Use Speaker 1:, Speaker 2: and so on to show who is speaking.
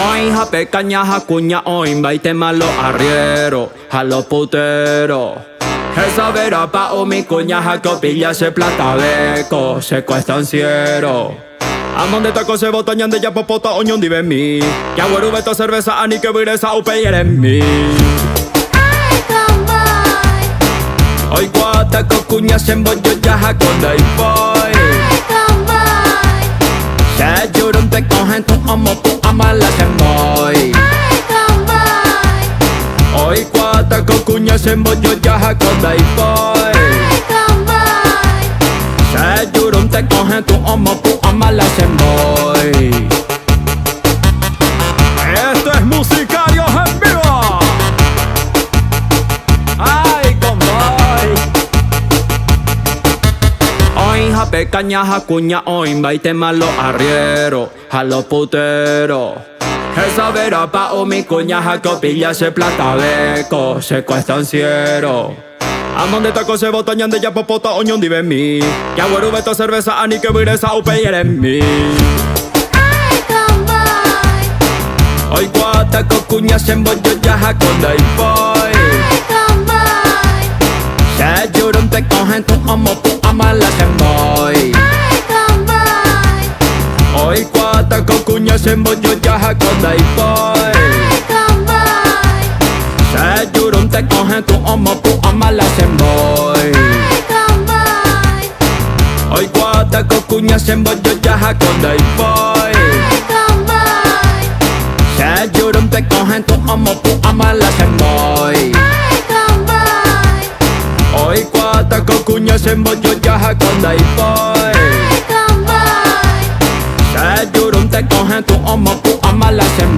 Speaker 1: Oi, jape, caña, jacuña, oi, baite malo arriero, a los puteros. Esa vera pa' o mi cuña, jacopilla, se plata beco, secuestanciero. Amon de taco se botañan de ya popota, oñón dive mi. Ya güero beto cerveza, ani que viresa, upe y en mi. Oi, guata, cocuña, se embollo, ya jaconda y boy. Se llorón te cogen tu amo, tu amala se moy. Oi, guata, cocuña, se embollo, ya jaconda y boy. Se llorón te cogen tu amo, tu amala se moy. Esto es Musicarios en vivo. Ay, convoy. Oi, jape, caña, jacuña, oi, baite malo arriero, a los puteros. Esa vera pa' o mi cuña, jacopilla, se plata beco, secuestanciero. Amon de taco se botañan de ya popota, oñón dive mi. Ya güero beto cerveza, ani que viresa, upe y en mi. Oi, guata, cocuña, se embollo, ya jaconda y boy. Se llorón te cogen tu amo, tu amala se moy. Oi, guata, cocuña, se embollo, ya jaconda y boy. Se llorón te cogen tu amo, tu amala se moy. Oi, guata, cocuña, se embollo, ya jaconda y boy. Se llorón te cogen tu amo, tu amala se moy. Oi, guata, cocuña, se embollo, ya jaconda y boy. Se llorón te cogen tu amo, tu amala se moy.